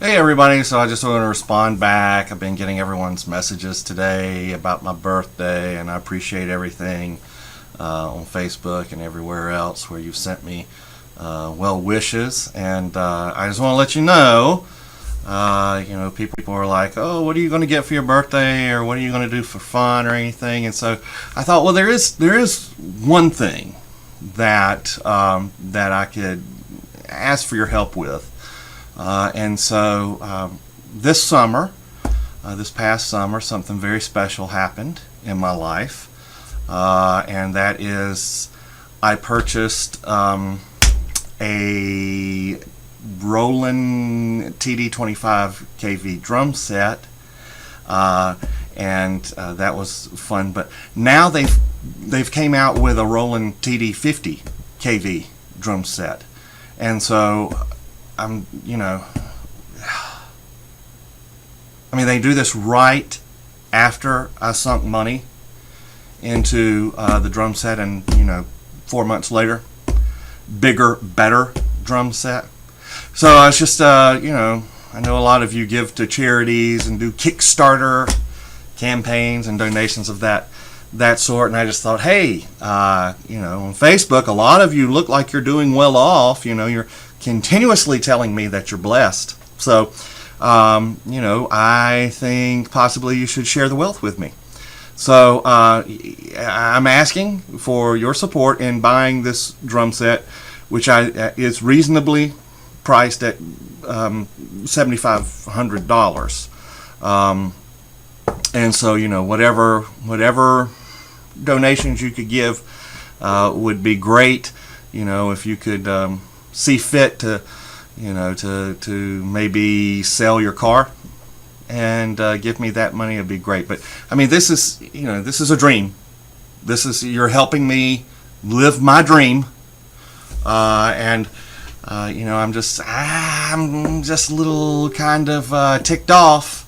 Hey everybody, so I just want to respond back. I've been getting everyone's messages today about my birthday, and I appreciate everything on Facebook and everywhere else where you've sent me well wishes. And I just want to let you know, people are like, oh, what are you going to get for your birthday, or what are you going to do for fun or anything? And so I thought, well, there is one thing that I could ask for your help with. This summer, this past summer, something very special happened in my life, and that is I purchased a Roland TD-25 kV drum set, and that was fun. But now they've came out with a Roland TD-50 kV drum set, and so they do this right after I sunk money into the drum set, and 4 months later, bigger, better drum set. So I was just, I know a lot of you give to charities and do Kickstarter campaigns and donations of that sort, and I just thought, hey, on Facebook, a lot of you look like you're doing well off. You're continuously telling me that you're blessed. So, I think possibly you should share the wealth with me. So, I'm asking for your support in buying this drum set, which is reasonably priced at $7,500. And so, whatever donations you could give would be great. If you could see fit to maybe sell your car and give me that money, it'd be great. But this is a dream. You're helping me live my dream, and I'm just a little kind of ticked off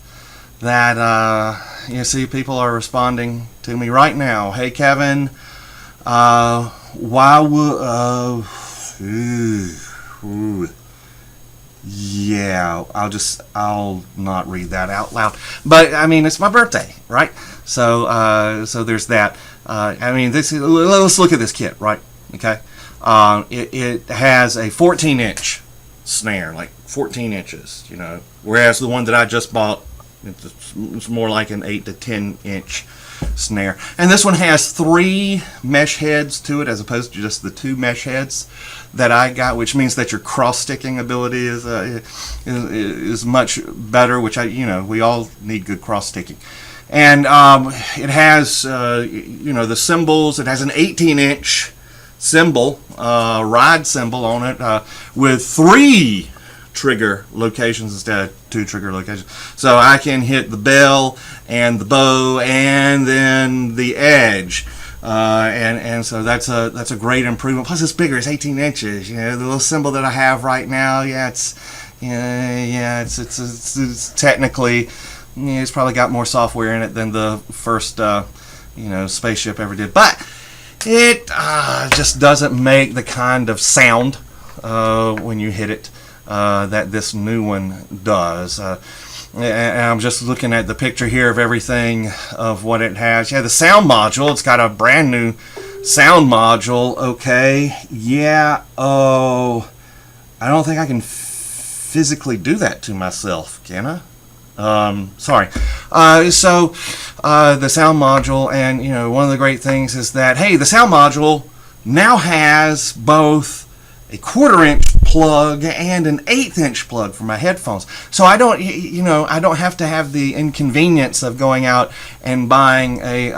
that people are responding to me right now. Hey Kevin, why would yeah, I'll not read that out loud. But it's my birthday, right? So there's that. Let's look at this kit, right? Okay. It has a 14-inch snare, like 14 inches, whereas the one that I just bought, it's more like an 8 to 10-inch snare. And this one has 3 mesh heads to it, as opposed to just the 2 mesh heads that I got, which means that your cross-sticking ability is much better, which we all need good cross-sticking. And it has the cymbals. It has an 18-inch cymbal, ride cymbal on it, with 3 trigger locations instead of 2 trigger locations, so I can hit the bell and the bow and then the edge, and so that's a great improvement. Plus it's bigger. It's 18 inches. The little cymbal that I have right now, it's technically, it's probably got more software in it than the first spaceship ever did, but it just doesn't make the kind of sound when you hit it that this new one does. And I'm just looking at the picture here of everything of what it has. Yeah, the sound module, it's got a brand new sound module. Okay, yeah, I don't think I can physically do that to myself, can I? Sorry. The sound module, and one of the great things is that, hey, the sound module now has both a 1/4-inch plug and an 1/8-inch plug for my headphones. So I don't have to have the inconvenience of going out and buying a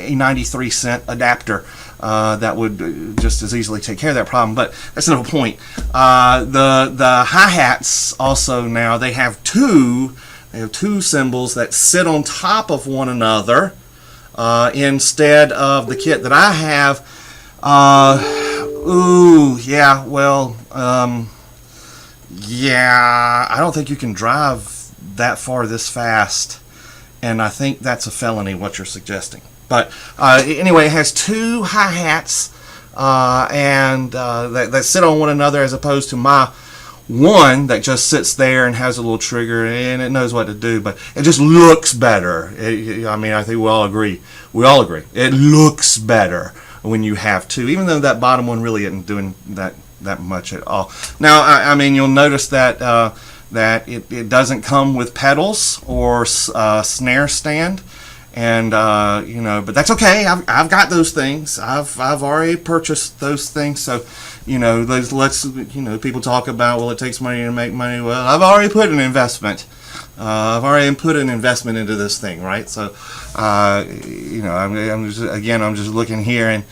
93-cent adapter that would just as easily take care of that problem. But that's no point. The hi-hats also now, they have two cymbals that sit on top of one another instead of the kit that I have. I don't think you can drive that far this fast, and I think that's a felony, what you're suggesting. But anyway, it has 2 hi-hats that sit on one another, as opposed to my one that just sits there and has a little trigger and it knows what to do, but it just looks better. I mean, I think we all agree. We all agree. It looks better when you have two, even though that bottom one really isn't doing that much at all. Now, I mean, you'll notice that that it doesn't come with pedals or snare stand. And but that's okay. I've got those things. I've already purchased those things. So, let's people talk about, well, it takes money to make money. Well, I've already put an investment. I've already put an investment into this thing, right? So, I'm just looking here and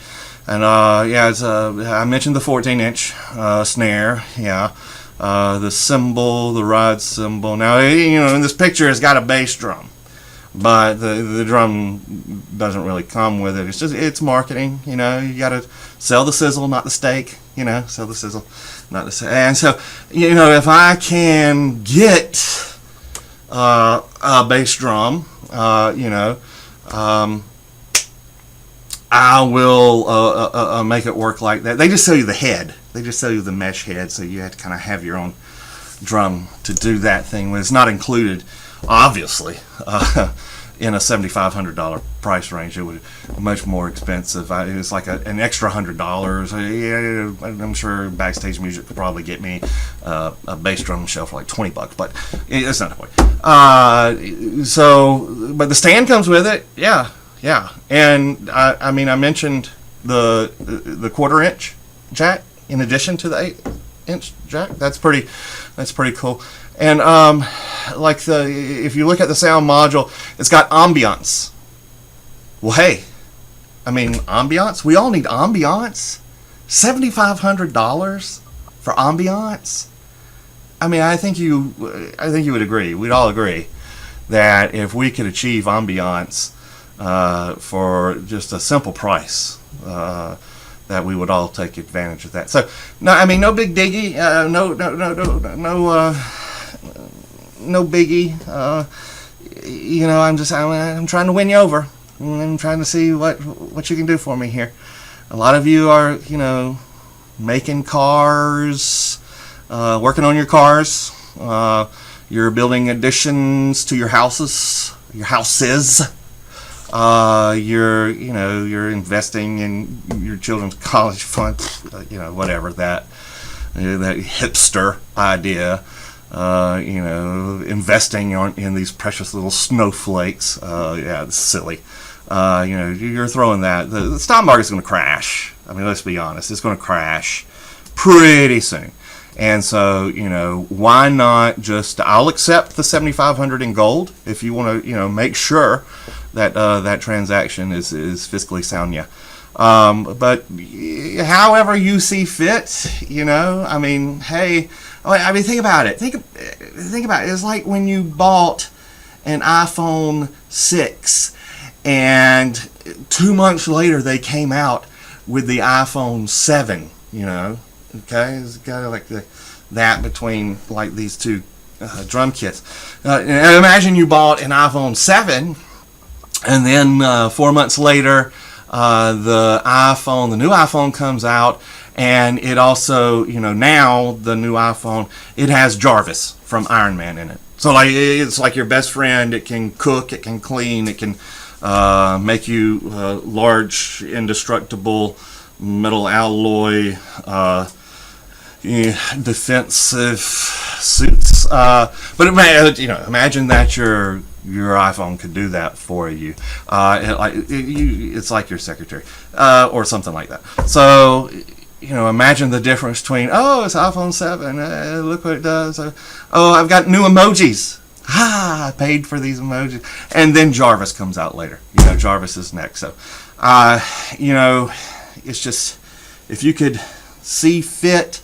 I mentioned the 14-inch snare. Yeah. The cymbal, the ride cymbal. Now, in this picture, it's got a bass drum. But the drum doesn't really come with it. It's marketing. You got to sell the sizzle, not the steak. Sell the sizzle, not the steak. And so, if I can get a bass drum, I will make it work like that. They just sell you the head. They just sell you the mesh head, so you have to kind of have your own drum to do that thing. It's not included, obviously, in a $7,500 price range. It would be much more expensive. It's like an extra $100. I'm sure Backstage Music could probably get me a bass drum shelf for like $20, but it's not the point. But the stand comes with it. Yeah. And I mentioned the 1/4-inch jack in addition to the 8-inch jack. That's pretty cool. And if you look at the sound module, it's got ambiance. Well, hey, ambiance. We all need ambiance. $7,500 for ambiance. I think you would agree. We'd all agree that if we could achieve ambiance for just a simple price, that we would all take advantage of that. So, no big diggy, no biggie. I'm trying to win you over. I'm trying to see what you can do for me here. A lot of you are, making cars, working on your cars. You're building additions to your houses. You're investing in your children's college fund. Whatever that hipster idea. Investing in these precious little snowflakes. It's silly. You're throwing that. The stock market's going to crash. Let's be honest. It's going to crash pretty soon. And so, why not I'll accept the $7,500 in gold if you want to, make sure that that transaction is fiscally sound. Yeah. But however you see fit, hey, think about it. Think about it. It's like when you bought an iPhone 6 and 2 months later they came out with the iPhone 7, okay? It's kind of like that between like these two drum kits. And imagine you bought an iPhone 7 and then 4 months later the new iPhone comes out, and it also, now the new iPhone, it has Jarvis from Iron Man in it. So it's like your best friend. It can cook, it can clean, it can make you large, indestructible metal alloy defensive suits. But imagine that your iPhone could do that for you. It's like your secretary or something like that. So imagine the difference between, it's iPhone 7. Look what it does. I've got new emojis. I paid for these emojis. And then Jarvis comes out later. Jarvis is next. So, it's just, if you could see fit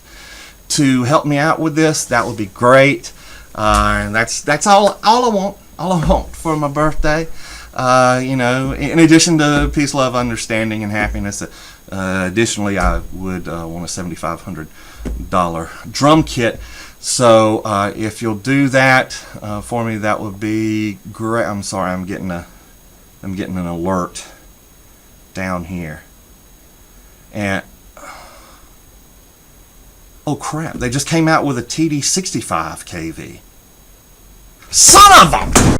to help me out with this, that would be great. And that's all I want. All I want for my birthday. In addition to peace, love, understanding, and happiness, additionally, I would want a $7,500 drum kit. So if you'll do that for me, that would be great. I'm sorry, I'm getting an alert down here, and Oh crap, they just came out with a TD65 KV. Son of a...